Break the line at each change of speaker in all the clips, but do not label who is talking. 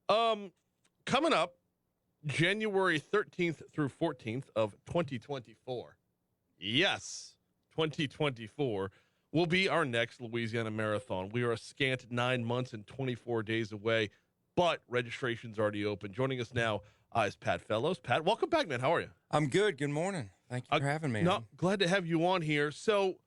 Coming up January 13th through 14th of 2024. Yes, 2024 will be our next Louisiana Marathon. We are a scant 9 months and 24 days away, but registration's already open. Joining us now is Pat Fellows. Pat, welcome back, man. How are you?
I'm good. Good morning. Thank you for having me.
No, glad to have you on here. So,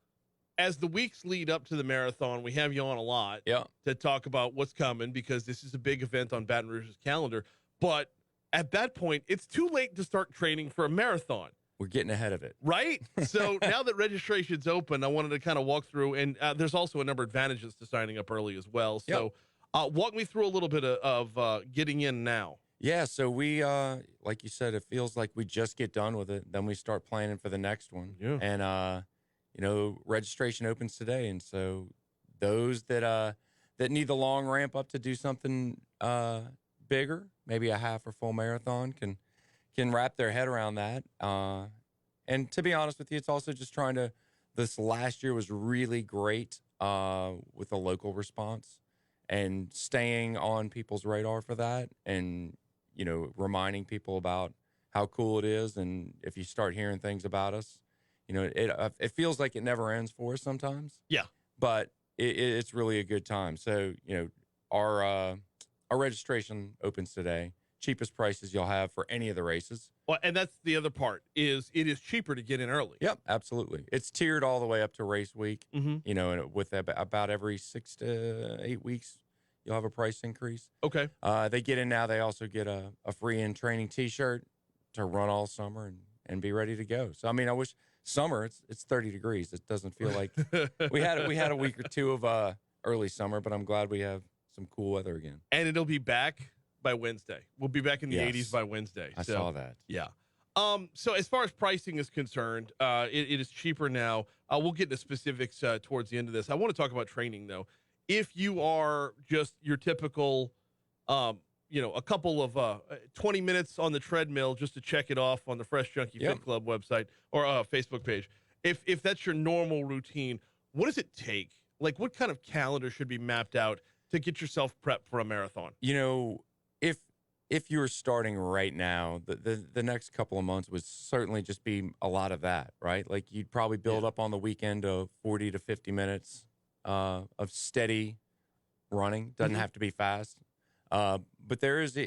as the weeks lead up to the marathon, we have you on a lot to talk about what's coming because this is a big event on Baton Rouge's calendar. But at that point, it's too late to start training for a marathon.
We're getting ahead of it.
Right? So now that registration's open, I wanted to kind of walk through, and there's also a number of advantages to signing up early as well. So walk me through a little bit of getting in now.
Yeah, so we, like you said, it feels like we just get done with it. Then we start planning for the next one.
Yeah.
And, registration opens today. And so those that need the long ramp up to do something bigger, maybe a half or full marathon, can wrap their head around that. And to be honest with you, it's also just this last year was really great with the local response and staying on people's radar for that and, reminding people about how cool it is. And if you start hearing things about us, it feels like it never ends for us sometimes.
Yeah.
But it's really a good time. So, our registration opens today. Cheapest prices you'll have for any of the races.
Well, and that's the other part is it is cheaper to get in early.
Yep, absolutely. It's tiered all the way up to race week.
Mm-hmm.
And with about every 6 to 8 weeks, you'll have a price increase.
Okay.
They get in now. They also get a free in training T-shirt to run all summer and be ready to go. So, I mean, I wish summer, it's 30 degrees. It doesn't feel like we had a week or two of early summer, but I'm glad we have some cool weather again.
And it'll be back by Wednesday. We'll be back in the 80s by Wednesday.
I saw that.
Yeah. So as far as pricing is concerned, it is cheaper now. We'll get into specifics towards the end of this. I want to talk about training, though. If you are just your typical, a couple of 20 minutes on the treadmill just to check it off on the Fresh Junkie Fit Club website or Facebook page, if that's your normal routine, what does it take? Like, what kind of calendar should be mapped out to get yourself prepped for a marathon?
If you were starting right now, the next couple of months would certainly just be a lot of that, right? Like you'd probably build up on the weekend of 40 to 50 minutes of steady running. Doesn't have to be fast. But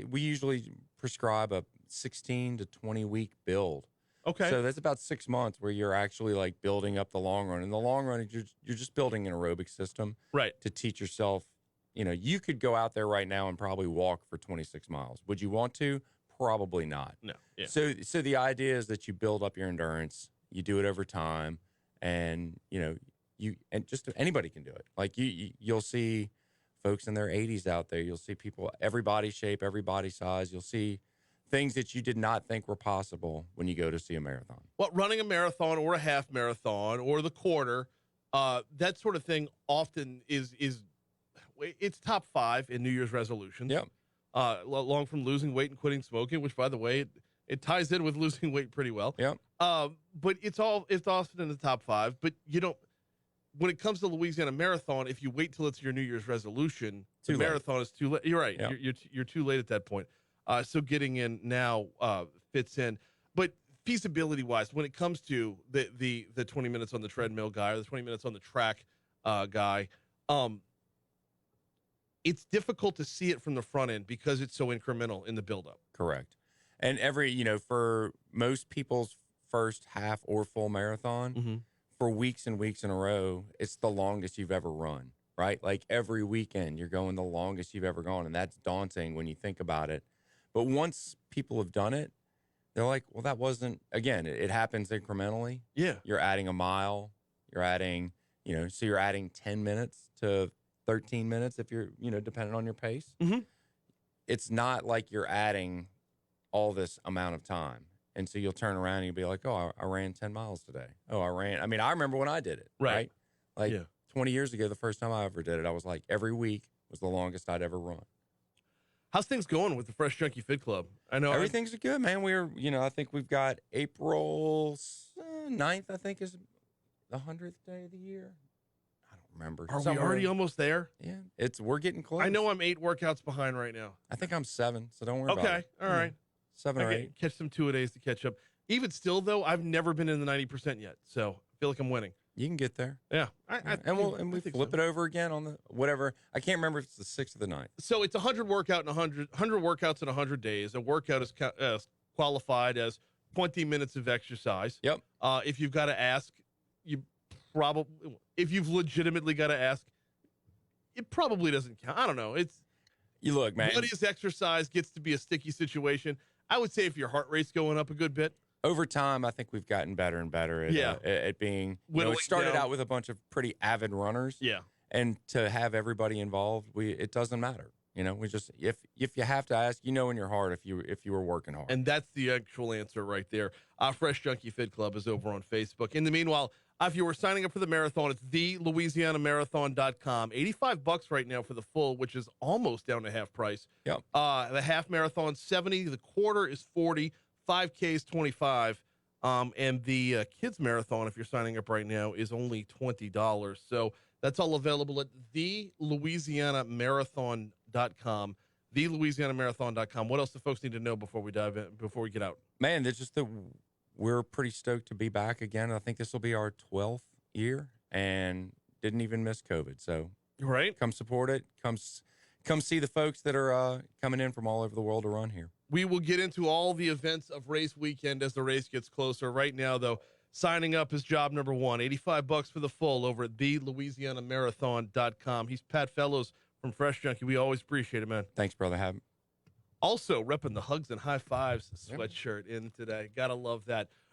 we usually prescribe a 16 to 20 week build.
Okay.
So that's about 6 months where you're actually like building up the long run. In the long run, you're just building an aerobic system to teach yourself. You could go out there right now and probably walk for 26 miles. Would you want to? Probably not.
No. Yeah.
So the idea is that you build up your endurance, you do it over time, and just anybody can do it. Like you'll see folks in their 80s out there. You'll see people, every body shape, every body size. You'll see things that you did not think were possible when you go to see a marathon.
Well, running a marathon or a half marathon or the quarter, that sort of thing often is it's top 5 in New Year's resolutions.
Yep.
Along from losing weight and quitting smoking, which, by the way, it ties in with losing weight pretty well.
Yep.
But it's often in the top 5. But when it comes to Louisiana Marathon, if you wait till it's your New Year's resolution, the marathon is too late. You're right. Yep. You're too late at that point. So getting in now fits in. But feasibility wise, when it comes to the 20 minutes on the treadmill guy or the 20 minutes on the track guy, it's difficult to see it from the front end because it's so incremental in the buildup.
Correct. And for most people's first half or full marathon, for weeks and weeks in a row, it's the longest you've ever run, right? Like every weekend, you're going the longest you've ever gone. And that's daunting when you think about it. But once people have done it, they're like, well, that wasn't, again, it happens incrementally.
Yeah.
You're adding a mile. You're adding, so you're adding 10 minutes to 13 minutes if you're, depending on your pace.
Mm-hmm.
It's not like you're adding all this amount of time. And so you'll turn around and you'll be like, oh, I ran 10 miles today. Oh, I remember when I did it. Right. Like 20 years ago, the first time I ever did it, I was like, every week was the longest I'd ever run.
How's things going with the Fresh Junkie Fit Club? I know
everything's good, man. I think we've got April 9th, I think is the 100th day of the year. I don't remember.
Are we
Somewhere-
already almost there?
Yeah, we're getting close.
I know I'm 8 workouts behind right now.
I think I'm 7, so don't worry about
Okay,
it.
all right.
7 or
Okay,
8.
catch some 2-a-days to catch up. Even still, though, I've never been in the 90% yet, so I feel like I'm winning.
You can get there.
Yeah,
And we flip it over again on the whatever. I can't remember if it's the 6th or the 9th.
So it's 100 workouts in 100 days. A workout is qualified as 20 minutes of exercise.
Yep.
If you've got to ask, if you've legitimately got to ask, it probably doesn't count. I don't know.
You look, man.
What is exercise gets to be a sticky situation. I would say if your heart rate's going up a good bit.
Over time, I think we've gotten better and better at being. It started out with a bunch of pretty avid runners.
Yeah.
And to have everybody involved, it doesn't matter. We just if you have to ask, in your heart if you were working hard.
And that's the actual answer right there. Fresh Junkie Fit Club is over on Facebook. In the meanwhile, if you were signing up for the marathon, it's thelouisianamarathon.com. $85 right now for the full, which is almost down to half price.
Yep.
The half marathon $70, the quarter is $40, 5K is $25. And the kids marathon, if you're signing up right now, is only $20. So that's all available at thelouisianamarathon.com. Thelouisianamarathon.com. What else do folks need to know before we dive in, before we get out?
Man, it's just that we're pretty stoked to be back again. I think this will be our 12th year and didn't even miss COVID. So
right,
come support it. Come see the folks that are coming in from all over the world to run here.
We will get into all the events of race weekend as the race gets closer. Right now, though, signing up is job number one. $85 for the full over at thelouisianamarathon.com. He's Pat Fellows from Fresh Junkie. We always appreciate it, man.
Thanks, brother.
Also repping the Hugs and High Fives sweatshirt in today. Gotta love that.